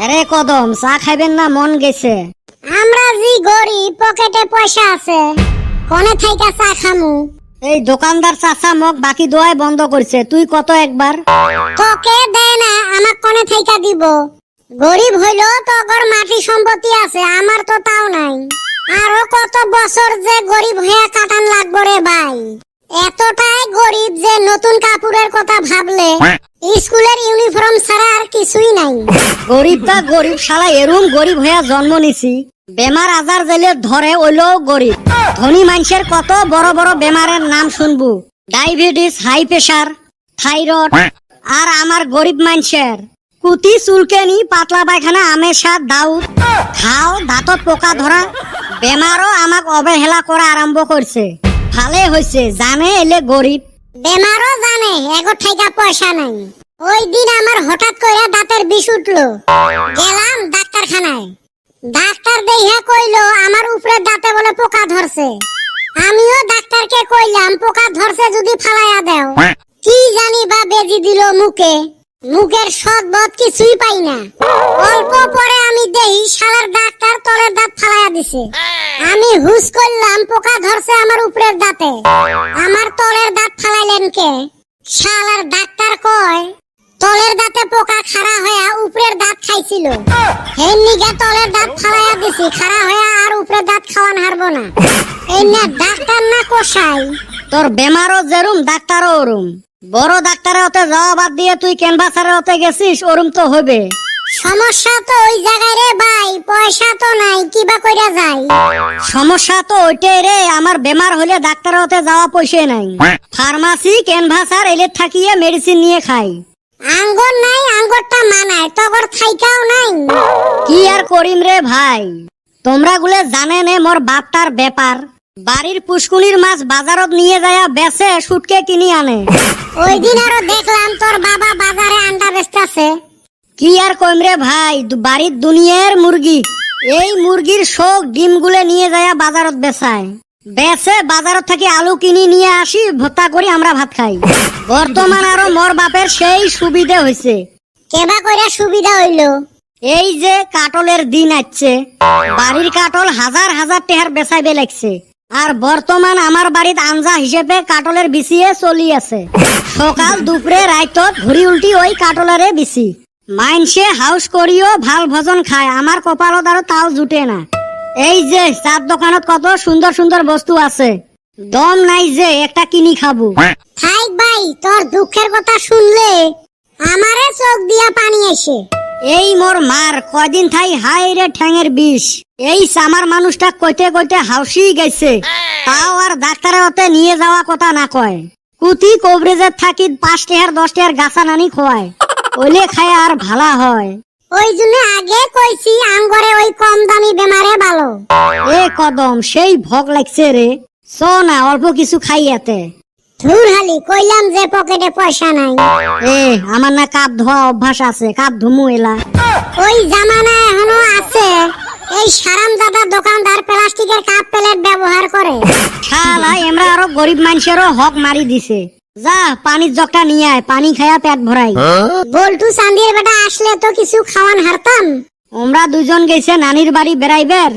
আরে কদম, চা খাইবেন না? মন গেছে। আমরা জি গরিব, পকেটে পয়সা আছে, কোনে থাইকা চা খামু? এই দোকানদার চাচা মোক বাকি দোয়াই বন্ধ করছে, তুই কত একবার। তোকে দেয় না, আমাক কোনে থাইকা দিব? গরিব হইলো তোর মাটি সম্পত্তি আছে, আমার তো তাও নাই। আরো কত বছর যে গরিব হয়ে কাটান লাগবে রে ভাই। এতটাই গরিব যে নতুন কাপড়ের কথা ভাবলে স্কুলের ইউনিফর্ম ছাড়া আর কিছুই নাই। গরিবটা গরিব, শালা এরুম গরিব হয়ে জন্ম নিছি। বেমার আজার জেলে ধরে ওইলো গরিব। ধনী মানুষের কত বড় বড় বেমারের নাম শুনবো, ডায়াবেটিস, হাই প্রেসার, থাইরয়েড। আর আমার গরিব মানুষের কুতি চুলকেনি, পাতলা পায়খানা, আমেশা, দাউদ, খাও, দাঁতত পোকা ধরা বেমারও আমাক অবহেলা করা আরম্ভ করছে। ভালে হয়েছে, জানে এলে গরিব। বেমারও জানে এগো ঠাইকা পয়সা নাই। ওই দিন আমার হঠাৎ করে দাঁতের বিষ উঠলো, গেলাম ডাক্তারখানায়। ডাক্তার দেইহা কইলো আমার উপরে দাঁতে বলে পোকা ধরছে। আমিও ডাক্তারকে কইলাম পোকা ধরছে যদি ফালাইয়া দাও। কি জানি বা বেজি দিল মুখে, মুখের সদবদ কিছুই পাই না। অল্প পরে আমি দেই শালার ডাক্তার তলের দাঁত ফালাইয়া দিছে। আমি হুস করলাম পোকা ধরছে আমার উপরের দাঁতে, আমার তলের দাঁত ফালাইলেন কে? শালার ডাক্তার কয় তলের দাঁতে পোকা খাড়া হইয়া উপরের দাঁত খাইছিল, এই নিগা তলের দাঁত ফালাইয়া দিছি, খাড়া হইয়া আর উপরের দাঁত খাওয়ান হারবো না। এই না ডাক্তার না কষাই। তোর বেমারও যেরুম ডাক্তারও ওরুম। বড় ডাক্তারের হতে যাওয়া বাদ দিয়ে তুই ক্যানভাসারের হতে গেছিস, ওরুম তো হবে। সমস্যা তো ওই জায়গায় রে ভাই, পয়সা তো নাই, কিবা কইরা যাই। সমস্যা তো ওইটাই রে, আমার বেমার হলে ডাক্তার হতে যাওয়া পয়সা নাই। ফার্মাসি, ক্যানভাসার এলে থাকিয়ে মেডিসিন নিয়ে খাই। আঙ্গুর নাই, আঙ্গুরটা মানায়, তগর থাইকাও নাই। কি আর করিম রে ভাই, তোমরা গুলে জানে নে মোর বাপটার ব্যাপার। বাড়ির পুষ্কুনির মাছ বাজারত নিয়ে যায় বেচে, সুটকে কিনি আনে। ওই দিন আরো দেখলাম তোর বাবা বাজারে আন্ডা বেচতাছে। কি আর কইম রে ভাই, বাড়ির দুনিয়ার মুরগি। এই মুরগির শোক ডিম গুলে নিয়ে যায় বাজারত বেচায়। বেচে বাজারত থেকে আলু কিনি নিয়ে আসি, ভর্তা করি আমরা ভাত খাই। বর্তমান আরো মোর বাপের সেই সুবিধা হয়েছে। কেবা কইরা সুবিধা হইলো? এই যে কাটলের দিন আসছে, বাড়ির কাটল হাজার হাজার টেহার বেচাইবে লাগছে। আর বর্তমান আমার বাড়িতে আঞ্জা হিসেবে কাটলের বিছিয়ে চলি আছে। সকাল দুপুরে রাইতত ঘুরি উল্টি ওই কাটলের বিছি। মাইনসে হাউস করিও ভাল ভোজন খায়, আমার কপালত আর তাও জুটে না। এই যে চার দোকানত কত সুন্দর সুন্দর বস্তু আছে, দম নাই যে একটা কিনি খাবো। থাইক ভাই, তোর দুঃখের কথা শুনলে আমারে চোখ দিয়া পানি আসে। এই মোর মার কয়দিন থাই হাই রে ঠ্যাঙের বিষ। এই সামার মানুষটা কইতে কইতে হাউসি গেছে, তাও আর ডাক্তারের হতে নিয়ে যাওয়া কথা না কয়। কুতি কবরেজের থাকি 5 টাকার 10 টাকার গাছা নানি খোয়ায়, ওইলে খায় আর ভালা হয়। ওই জন্য আগে কইছি আঙ্গরে ওই কম দামি বেমারে ভালো। এ কদম, সেই ভোগ লাগছে রে, চো না অল্প কিছু খাইয়াতে। ধুর হালি, কইলাম যে পকেটে পয়সা নাই। এ আমার না কাপ ধোয়া অভ্যাস আছে, কাপ ধুমু এলা। ওই জামানা এখনো আছে, এই সারাম দাদা দোকানদার প্লাস্টিকের কাপ প্লেট ব্যবহার করে। শালা এমরা আরো গরিব মানুষেরও হক মারি দিছে। যা পানির জগটা নিয়ে আয়, পানি খায়া পেট ভরাই। বল্টু চান্দির বেটা আসলে তো কিছু খাওয়ান হারতাম। আমরা দুজন গেছে নানির বাড়ি বেড়াইবার।